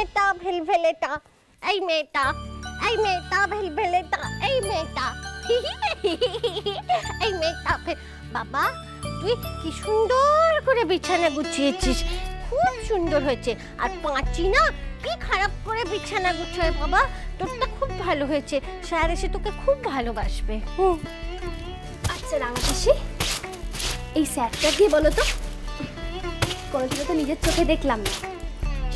মেয়েটা ভেলভেলেটা, এই মেয়েটা, এই মেয়েটা ভেলভেলেটা, এই মেয়েটা, এই মেয়েটা। বাবা তুই কি সুন্দর করে বিছানা গুছিয়েছিস, খুব সুন্দর হয়েছে। আর পাঁচি না কি খারাপ করে বিছানা গুছায় বাবা, তোরটা খুব ভালো হয়েছে। স্যার এসে তোকে খুব ভালোবাসবে। আচ্ছা রাঙা পিসি, এই স্যারটা কি বলো তো? কোনোদিনও তো নিজের চোখে দেখলাম না,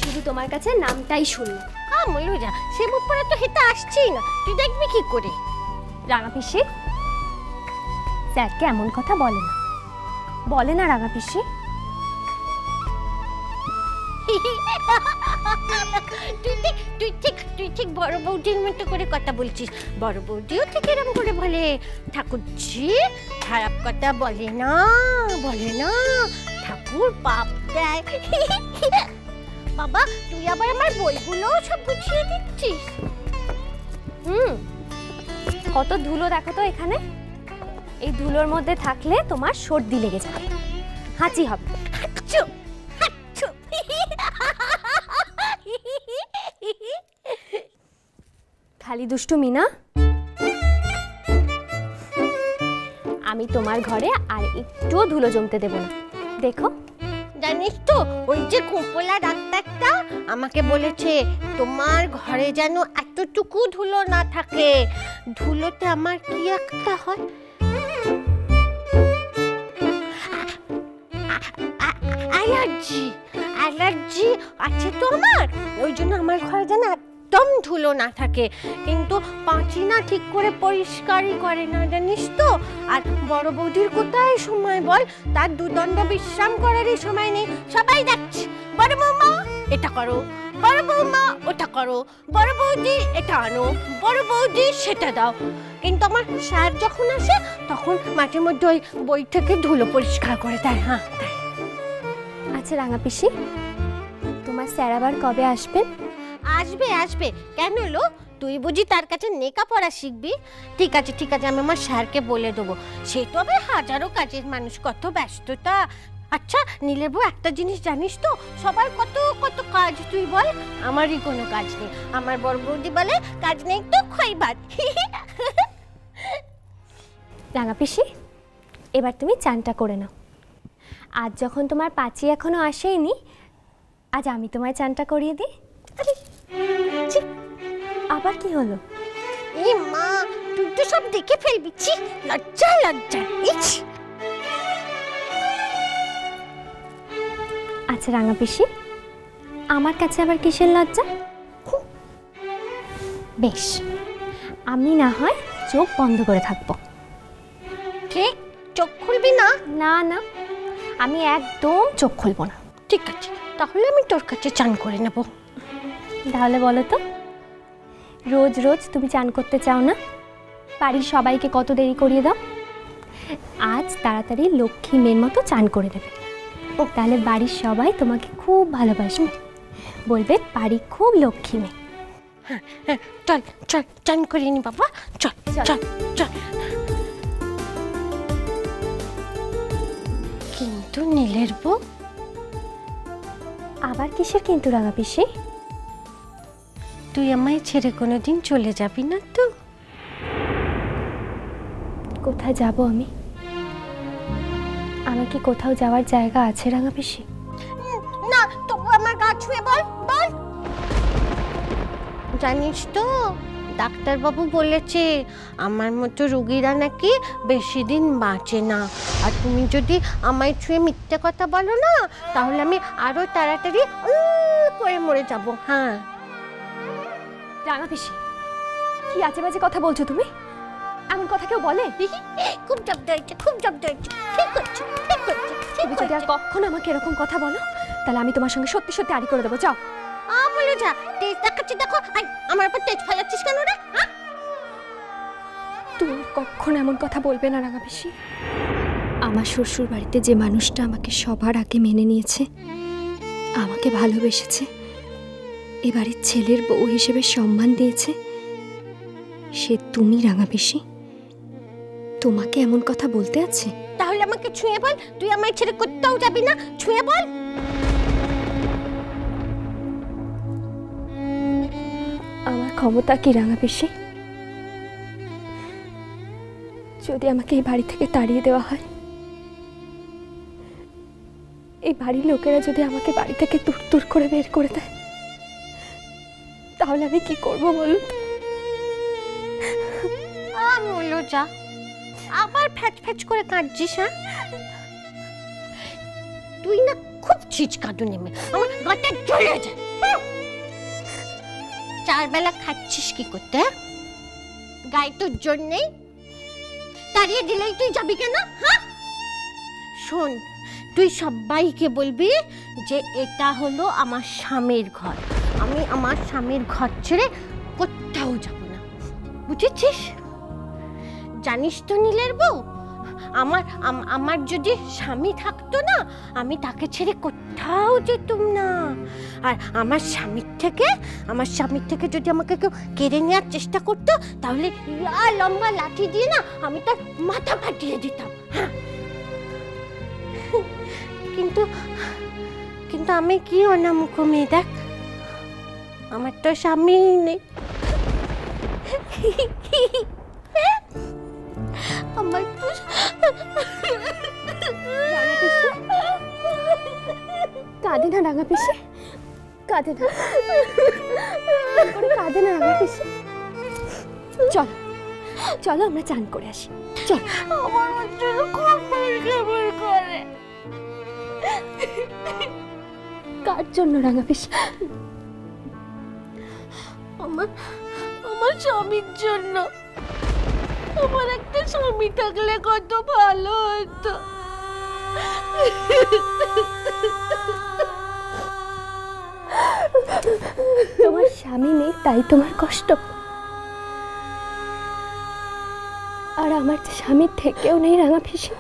শুধু তোমার কাছে নামটাই শুনলাম। ময়ূরা সে মুখ পরে তো হেঁটে আসছেই না, তুই দেখবি কি করে? রাঙা পিসি, স্যারকে এমন কথা বলে না, বলে না রাঙা পিসি। তুই ঠিক বড় বৌদির মতো করে কথা বলছিস। বড় বৌদিও ঠিক এরকম করে বলে, ঠাকুরজি খারাপ কথা বলে না, বলে না, ঠাকুর পাপ দেয়। বাবা তুই আবার আমার বইগুলো সব গুছিয়ে দিচ্ছিস। কত ধুলো দেখো তো এখানে, এই ধুলোর মধ্যে থাকলে তোমার সর্দি লেগে যাবে, হাঁচি হবে। খালি দুষ্টুমি না? আমি তোমার ঘরে আর একটুও ধুলো জমতে দেব না, দেখো। জানিস তো ওই যে কোপলা ডাক্তারটা আমাকে বলেছে তোমার ঘরে যেন এতটুকু ধুলো না থাকে। ধুলোতে আমার কি একটা হয়, অ্যালার্জি, অ্যালার্জি আছে তো আমার, ওই জন্য আমার ঘরে যেন একদম ধুলো না থাকে। কিন্তু পাঁচি না ঠিক করে পরিষ্কারই করে না, জানিস তো। আর বড় বৌদির কোথায় সময় বল, তার দুদণ্ড বিশ্রাম করারই সময় নেই। সবাই যাচ্ছে, বড় বৌমা এটা করো, বড় বৌমা ওটা করো, বড় বৌদি এটা আনো, বড় বৌদি সেটা দাও। কিন্তু আমার স্যার যখন আসে তখন মাঝে মধ্যে ওই বই থেকে ধুলো পরিষ্কার করে দেয়। হ্যাঁ আচ্ছা রাঙা পিসি, তোমার স্যার আবার কবে আসবেন? আসবে আসবে, কেন লো? তুই বুঝি তার কাছে নেকা পড়া শিখবি? ঠিক আছে ঠিক আছে, আমি আমার স্যারকে বলে দেবো। সে তো হবে হাজারো কাজের মানুষ, কত ব্যস্ততা। আচ্ছা নীলেবু একটা জিনিস জানিস তো, সবার কত কত কাজ, তুই বল? আমারই কোনো কাজ নেই। আমার বড় বৌদি বলে কাজ নেই তো খইবার। রাঙা পিসি, এবার তুমি চানটা করে নাও। আজ যখন তোমার পাঁচি এখনো আসেনি, আজ আমি তোমায় চানটা করিয়ে দিই। আবার কি হলো? এ মা, তুই তো সব দেখে ফেলবি, লজ্জা লজ্জা। আচ্ছা রাঙা পিসি, আমার কাছে আবার কিসের লজ্জা? বেশ, আমি না হয় চোখ বন্ধ করে থাকবো। ঠিক চোখ খুলবি না? না না, আমি একদম চোখ খুলবো না। ঠিক আছে, তাহলে আমি তোর কাছে চান করে নেব। তাহলে বলো তো, রোজ রোজ তুমি চান করতে চাও না? বাড়ির সবাইকে কত দেরি করিয়ে দাও। আজ তাড়াতাড়ি লক্ষ্মী মেয়ের মতো চান করে দেবে, তাহলে বাড়ির সবাই তোমাকে খুব ভালোবাসবে, বলবে বাড়ি খুব লক্ষ্মী মেয়ে। চল চল চান করে নি বাবা, চল চল চল। কিন্তু নীলের বউ? আবার কিসের কিন্তু রাঙা পিসি? তুই আমায় ছেড়ে কোনোদিন চলে যাবি না তো? কোথায় যাব আমি? আমার কি কোথাও যাওয়ার জায়গা আছে রাঙা পিসি? না, তবু আমার গা ছুঁয়ে বল বল। জানিস তো ডাক্তারবাবু বলেছে আমার মতো রোগীরা নাকি বেশি দিন বাঁচে না। আর তুমি যদি আমায় ছুঁয়ে মিথ্যে কথা বলো না, তাহলে আমি আরো তাড়াতাড়ি করে মরে যাব। হ্যাঁ রাঙা পিসি, কি আজে বাজে কথা বলছো তুমি? এমন কথা কেউ বলে? খুব জব্দ হয়েছে, খুব জব্দ হয়েছে। ঠিক হচ্ছে, ঠিক হচ্ছে। তুমি যদি আর কখনো আমাকে এরকম কথা বলো, তাহলে আমি তোমার সঙ্গে সত্যি সত্যি আড়ি করে দেবো। যাও। বলো যা, তেজ দেখাচ্ছি দেখো। আমার উপর তেজ ফেলাচ্ছিস কেন রে? তুমি কখনো এমন কথা বলবে না রাঙা পিসি। আমার শ্বশুর বাড়িতে যে মানুষটা আমাকে সবার আগে মেনে নিয়েছে, আমাকে ভালোবেসেছে, এ বাড়ির ছেলের বউ হিসেবে সম্মান দিয়েছে, সে তুমি রাঙা পিসি। তোমাকে এমন কথা বলতে আছে? তাহলে আমাকে ছুঁয়ে বল, তুই আমায় ছেড়ে কোথাও যাবি না। ছুঁয়ে বল। ক্ষমতা কি রাঙা পিসি? যদি আমাকে এই বাড়ি থেকে তাড়িয়ে দেওয়া হয়, এই বাড়ির লোকেরা যদি আমাকে বাড়ি থেকে দূর দূর করে বের করে দেয়, তাহলে আমি কি করব বলুন? বলো যা, আবার ফ্যাচ ফ্যাচ করে কাঁদছিস? হ্যাঁ, তুই না খুব চিচকাদু নেমে, আমার গাটা জ্বলে যায়। 4 বেলা খাচ্ছিস কি করতে? গায়ে তোর জোর নেই? তাড়িয়ে দিলেই তুই যাবি কেন? হ্যাঁ, শোন, তুই সবাইকে বলবি যে এটা হলো আমার স্বামীর ঘর, আমি আমার স্বামীর ঘর ছেড়ে কোথাও যাব না, বুঝেছিস? জানিস তো নীলের বউ, আমার যদি স্বামী থাকতো না, আমি তাকে ছেড়ে কোথাও যেতাম না। আর আমার স্বামীর থেকে যদি আমাকে কেউ কেড়ে নেওয়ার চেষ্টা করতো, তাহলে লম্বা লাঠি দিয়ে না আমি তার মাথা ফাটিয়ে দিতাম। হ্যাঁ, কিন্তু আমি কি অনামুখ মেয়ে, দেখ, আমার তো স্বামী নেই। আমার তো কাঁদে না রাঙা পিসি, কাঁদে না, কাঁদে না রাঙা পিসি। চল চলো আমরা চান করে আসি, চল। আমার জন্য খুব ভয় করে। কার জন্য রাঙা পিসি? আমার স্বামীর জন্য। আমার একটা স্বামী থাকলে কত ভালো হতো। তোমার স্বামী নেই তাই তোমার কষ্ট, আর আমার যে স্বামীর থেকেও নেই রাঙা পিসি।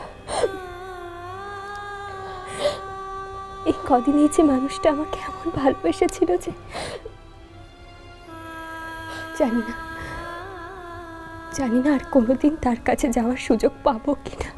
এই কদিনই যে মানুষটা আমাকে এমন ভালোবেসেছিল যে জানি না আর কোনোদিন তার কাছে যাওয়ার সুযোগ পাবো কিনা।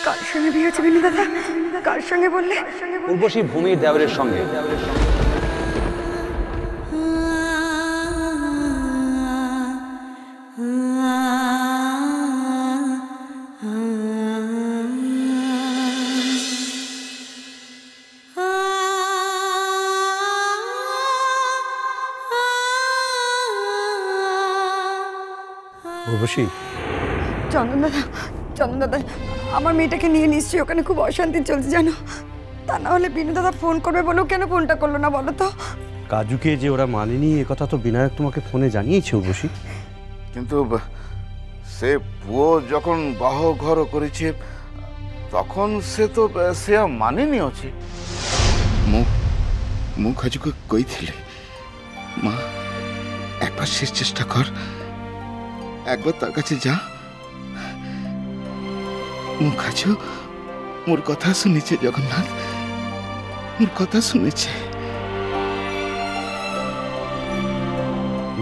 কার সঙ্গে বিয়ে হচ্ছে বিনু দাদা? কার সঙ্গে বললে? উর্বশী ভূমির দেওরের সঙ্গে। উর্বশী, চন্দন দাদা, আমার মেয়েটাকে নিয়ে নিশ্চয়ই ওখানে খুব অশান্তি চলছে জানো। তা না হলে বিনু দাদা ফোন করবে বলো, কেন ফোনটা করলো না বলো তো? কাজুকে যে ওরা মানেনি এ কথা তো বিনায়ক তোমাকে ফোনে জানিয়েছে উর্বশী। কিন্তু সে পুয়ো যখন বাহ ঘর করেছে তখন সে মানেনি অছি। মুখ কাজুকে কইছিলে মা একবার শেষ চেষ্টা কর, একবার তার কাছে যা। মুখ কাজু মোর কথা শুনেছে জগন্নাথ, মোর কথা শুনেছে।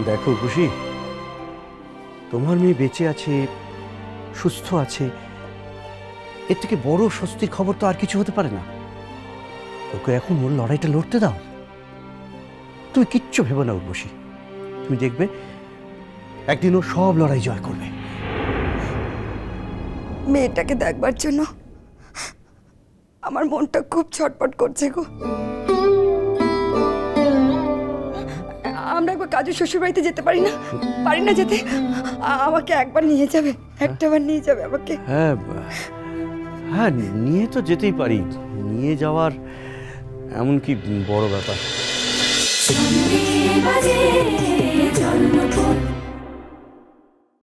দেখো উর্বশী, তোমার মেয়ে বেঁচে আছে, সুস্থ আছে, এর থেকে বড় স্বস্তির খবর তো আর কিছু হতে পারে না। ওকে এখন ওর লড়াইটা লড়তে দাও, তুমি কিচ্ছু ভেবো না উর্বশী। তুমি দেখবে একদিন ও সব লড়াই জয় করবে। মেয়েটাকে দেখবার জন্য আমার মনটা খুব ছটপট করছে গো। আমরা একবার কাজু শ্বশুর বাড়িতে যেতে পারি না যেতে? আমাকে একবার নিয়ে যাবে, একটাবার নিয়ে যাবে আমাকে? হ্যাঁ হ্যাঁ, নিয়ে তো যেতেই পারি, নিয়ে যাওয়ার এমন কি বড় ব্যাপার।